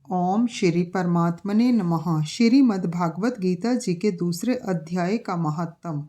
ओम श्री परमात्मने नमः। श्रीमद् भागवत गीता जी के दूसरे अध्याय का महात्म।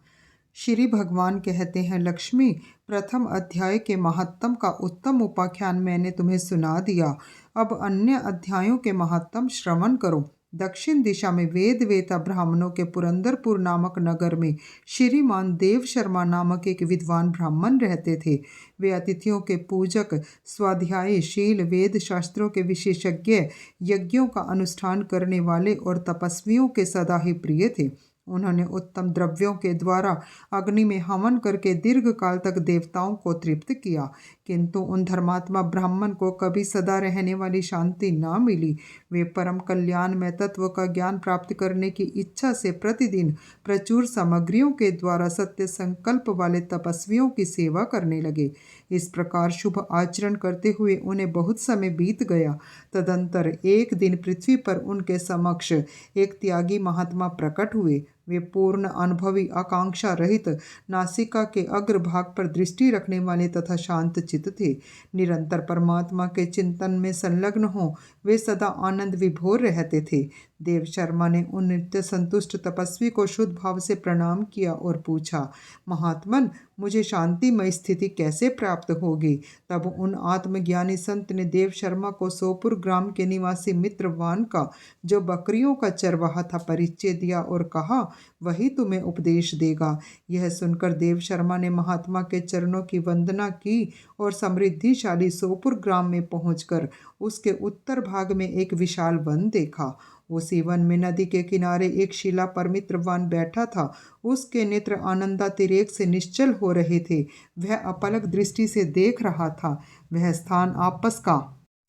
श्री भगवान कहते हैं, लक्ष्मी, प्रथम अध्याय के महात्म का उत्तम उपाख्यान मैंने तुम्हें सुना दिया। अब अन्य अध्यायों के महात्म श्रवण करो। दक्षिण दिशा में वेद वेता ब्राह्मणों के पुरंदरपुर नामक नगर में श्रीमान देव शर्मा नामक एक विद्वान ब्राह्मण रहते थे। वे अतिथियों के पूजक, स्वाध्याय शील, वेद शास्त्रों के विशेषज्ञ, यज्ञों का अनुष्ठान करने वाले और तपस्वियों के सदा ही प्रिय थे। उन्होंने उत्तम द्रव्यों के द्वारा अग्नि में हवन करके दीर्घ काल तक देवताओं को तृप्त किया, किंतु उन धर्मात्मा ब्राह्मण को कभी सदा रहने वाली शांति न मिली। वे परम कल्याण में तत्व का ज्ञान प्राप्त करने की इच्छा से प्रतिदिन प्रचुर सामग्रियों के द्वारा सत्य संकल्प वाले तपस्वियों की सेवा करने लगे। इस प्रकार शुभ आचरण करते हुए उन्हें बहुत समय बीत गया। तदंतर एक दिन पृथ्वी पर उनके समक्ष एक त्यागी महात्मा प्रकट हुए। वे पूर्ण अनुभवी, आकांक्षा रहित, नासिका के अग्रभाग पर दृष्टि रखने वाले तथा शांत चित्त थे। निरंतर परमात्मा के चिंतन में संलग्न हो वे सदा आनंद विभोर रहते थे। देव शर्मा ने उन नित्य संतुष्ट तपस्वी को शुद्ध भाव से प्रणाम किया और पूछा, महात्मन, मुझे शांतिमय स्थिति कैसे प्राप्त होगी? तब उन आत्मज्ञानी संत ने देव शर्मा को सोपुर ग्राम के निवासी मित्रवान का, जो बकरियों का चरवाहा था, परिचय दिया और कहा, वही तुम्हें उपदेश देगा। यह सुनकर देव शर्मा ने महात्मा के चरणों की वंदना की और समृद्धिशाली सोपुर ग्राम में पहुंचकर उसके उत्तर भाग में एक विशाल वन देखा। उसी वन में नदी के किनारे एक शिला पर मित्रवान बैठा था। उसके नेत्र आनंदातिरेक से निश्चल हो रहे थे। वह अपलक दृष्टि से देख रहा था। वह स्थान आपस का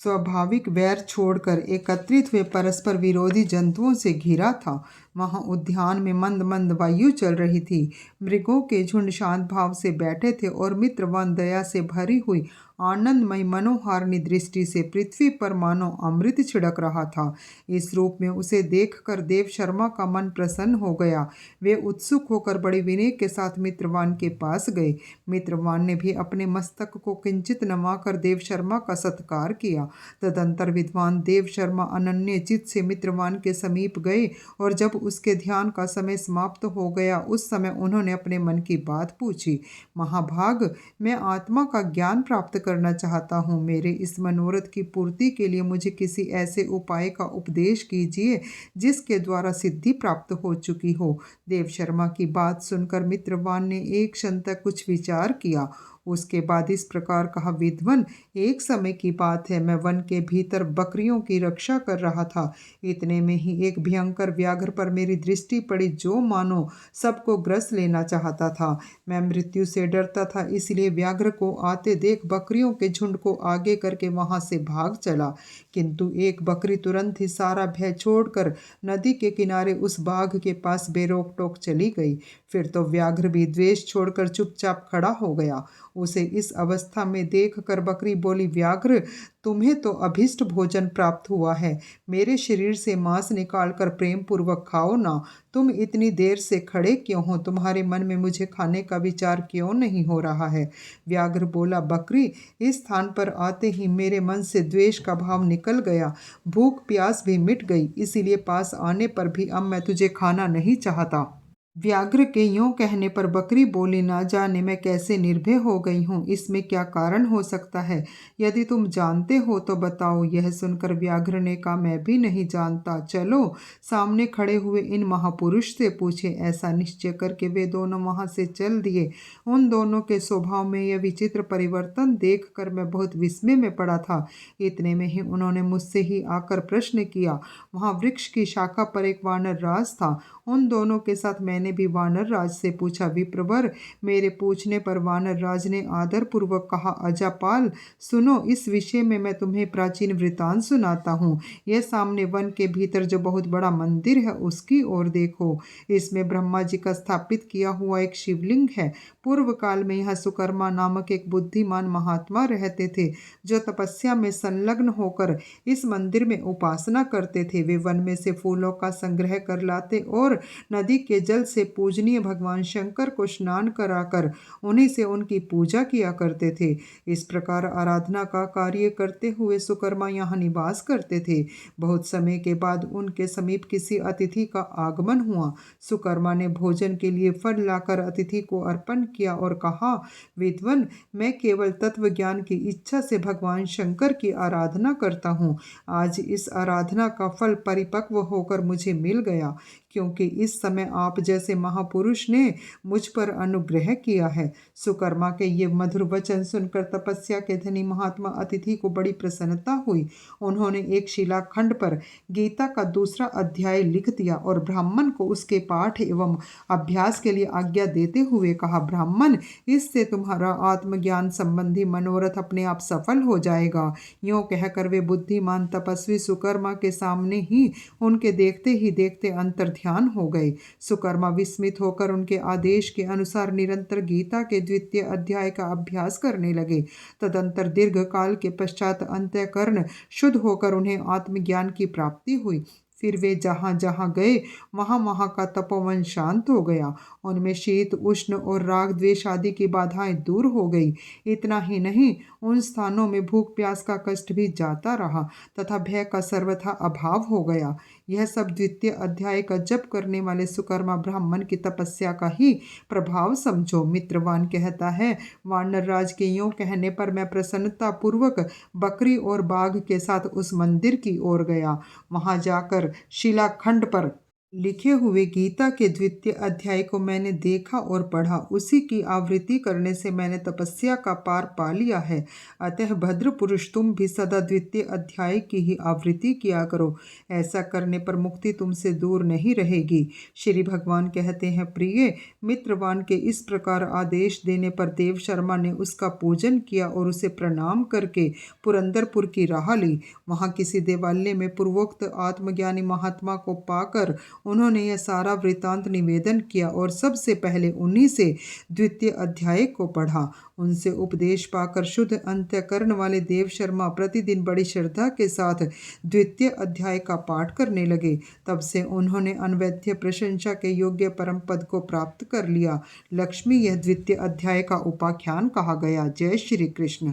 स्वाभाविक वैर छोड़कर एकत्रित हुए परस्पर विरोधी जंतुओं से घिरा था। वहां उद्यान में मंद मंद वायु चल रही थी। मृगों के झुंड शांत भाव से बैठे थे और मित्रवान दया से भरी हुई आनंदमय मनोहारिणी दृष्टि से पृथ्वी पर मानो अमृत छिड़क रहा था। इस रूप में उसे देखकर देव शर्मा का मन प्रसन्न हो गया। वे उत्सुक होकर बड़े विनय के साथ मित्रवान के पास गए। मित्रवान ने भी अपने मस्तक को किंचित नमाकर देव शर्मा का सत्कार किया। तदंतर विद्वान देव शर्मा अनन्य चित्त से मित्रवान के समीप गए और जब उसके ध्यान का समय समाप्त हो गया, उस समय उन्होंने अपने मन की बात पूछी। महाभाग, मैं आत्मा का ज्ञान प्राप्त करना चाहता हूँ। मेरे इस मनोरथ की पूर्ति के लिए मुझे किसी ऐसे उपाय का उपदेश कीजिए जिसके द्वारा सिद्धि प्राप्त हो चुकी हो। देव शर्मा की बात सुनकर मित्रवान ने एक क्षण तक कुछ विचार किया। उसके बाद इस प्रकार कहा, विद्वन, एक समय की बात है, मैं वन के भीतर बकरियों की रक्षा कर रहा था। इतने में ही एक भयंकर व्याघ्र पर मेरी दृष्टि पड़ी, जो मानो सबको ग्रस लेना चाहता था। मैं मृत्यु से डरता था, इसलिए व्याघ्र को आते देख बकरियों के झुंड को आगे करके वहां से भाग चला, किंतु एक बकरी तुरंत ही सारा भय छोड़कर नदी के किनारे उस बाघ के पास बेरोक टोक चली गई। फिर तो व्याघ्र भी द्वेष छोड़कर चुपचाप खड़ा हो गया। उसे इस अवस्था में देखकर बकरी बोली, व्याघ्र, तुम्हें तो अभिष्ट भोजन प्राप्त हुआ है। मेरे शरीर से मांस निकालकर प्रेम पूर्वक खाओ ना। तुम इतनी देर से खड़े क्यों हो? तुम्हारे मन में मुझे खाने का विचार क्यों नहीं हो रहा है? व्याघ्र बोला, बकरी, इस स्थान पर आते ही मेरे मन से द्वेष का भाव निकल गया। भूख प्यास भी मिट गई, इसीलिए पास आने पर भी अब मैं तुझे खाना नहीं चाहता। व्याघ्र के यूं कहने पर बकरी बोली, ना जाने मैं कैसे निर्भय हो गई हूँ। इसमें क्या कारण हो सकता है? यदि तुम जानते हो तो बताओ। यह सुनकर व्याघ्र ने कहा, मैं भी नहीं जानता। चलो सामने खड़े हुए इन महापुरुष से पूछे। ऐसा निश्चय करके वे दोनों वहां से चल दिए। उन दोनों के स्वभाव में यह विचित्र परिवर्तन देख कर मैं बहुत विस्मय में पड़ा था। इतने में ही उन्होंने मुझसे ही आकर प्रश्न किया। वहां वृक्ष की शाखा पर एक वानर राज था। उन दोनों के साथ मैंने भी वानर राज से पूछा। विप्रवर, मेरे पूछने पर वानर राज ने आदर पूर्वक कहा, अजापाल, सुनो, इस विषय में मैं तुम्हें प्राचीन वृतांत सुनाता हूँ। यह सामने वन के भीतर जो बहुत बड़ा मंदिर है, उसकी ओर देखो। इसमें ब्रह्मा जी का स्थापित किया हुआ एक शिवलिंग है। पूर्व काल में यहाँ सुकर्मा नामक एक बुद्धिमान महात्मा रहते थे, जो तपस्या में संलग्न होकर इस मंदिर में उपासना करते थे। वे वन में से फूलों का संग्रह कर लाते और नदी के जल से से पूजनीय भगवान शंकर को स्नान कराकर उन्हीं से उनकी पूजा किया करते थे। इस प्रकार आराधना का कार्य करते हुए सुकर्मा यहाँ निवास करते थे। बहुत समय के बाद उनके समीप किसी अतिथि का आगमन हुआ। सुकर्मा ने भोजन के लिए फल लाकर अतिथि को अर्पण किया और कहा, विद्वन, मैं केवल तत्व ज्ञान की इच्छा से भगवान शंकर की आराधना करता हूँ। आज इस आराधना का फल परिपक्व होकर मुझे मिल गया, क्योंकि इस समय आप जैसे महापुरुष ने मुझ पर अनुग्रह किया है। सुकर्मा के ये मधुर वचन सुनकर तपस्या के धनी महात्मा अतिथि को बड़ी प्रसन्नता हुई। उन्होंने एक शिलाखंड पर गीता का दूसरा अध्याय लिख दिया और ब्राह्मण को उसके पाठ एवं अभ्यास के लिए आज्ञा देते हुए कहा, ब्राह्मण, इससे तुम्हारा आत्मज्ञान संबंधी मनोरथ अपने आप सफल हो जाएगा। यूँ कहकर वे बुद्धिमान तपस्वी सुकर्मा के सामने ही उनके देखते ही देखते अंतर्ध्यान हो गए। सुकर्मा विस्मित होकर उनके आदेश के अनुसार निरंतर गीता के द्वितीय अध्याय का अभ्यास करने लगे। तदंतर दीर्घ काल के पश्चात अंतःकरण शुद्ध होकर उन्हें आत्मज्ञान की प्राप्ति हुई। फिर वे जहाँ जहाँ गए वहाँ का तपोवन शांत हो गया। उनमें शीत, उष्ण और राग द्वेष आदि की बाधाएं दूर हो गई। इतना ही नहीं, उन स्थानों में भूख प्यास का कष्ट भी जाता रहा तथा भय का सर्वथा अभाव हो गया। यह सब द्वितीय अध्याय का जप करने वाले सुकर्मा ब्राह्मण की तपस्या का ही प्रभाव समझो। मित्रवान कहता है, वानर राज के यूँ कहने पर मैं प्रसन्नता पूर्वक बकरी और बाघ के साथ उस मंदिर की ओर गया। वहां जाकर शिलाखंड पर लिखे हुए गीता के द्वितीय अध्याय को मैंने देखा और पढ़ा। उसी की आवृत्ति करने से मैंने तपस्या का पार पा लिया है। अतः भद्र पुरुष, तुम भी सदा द्वितीय अध्याय की ही आवृत्ति किया करो। ऐसा करने पर मुक्ति तुमसे दूर नहीं रहेगी। श्री भगवान कहते हैं, प्रिय मित्रवान के इस प्रकार आदेश देने पर देव शर्मा ने उसका पूजन किया और उसे प्रणाम करके पुरंदरपुर की राह ली। वहाँ किसी देवालय में पूर्वोक्त आत्मज्ञानी महात्मा को पाकर उन्होंने यह सारा वृतांत निवेदन किया और सबसे पहले उन्हीं से द्वितीय अध्याय को पढ़ा। उनसे उपदेश पाकर शुद्ध अंतःकरण वाले देव शर्मा प्रतिदिन बड़ी श्रद्धा के साथ द्वितीय अध्याय का पाठ करने लगे। तब से उन्होंने अनवद्य प्रशंसा के योग्य परम पद को प्राप्त कर लिया। लक्ष्मी, यह द्वितीय अध्याय का उपाख्यान कहा गया। जय श्री कृष्ण।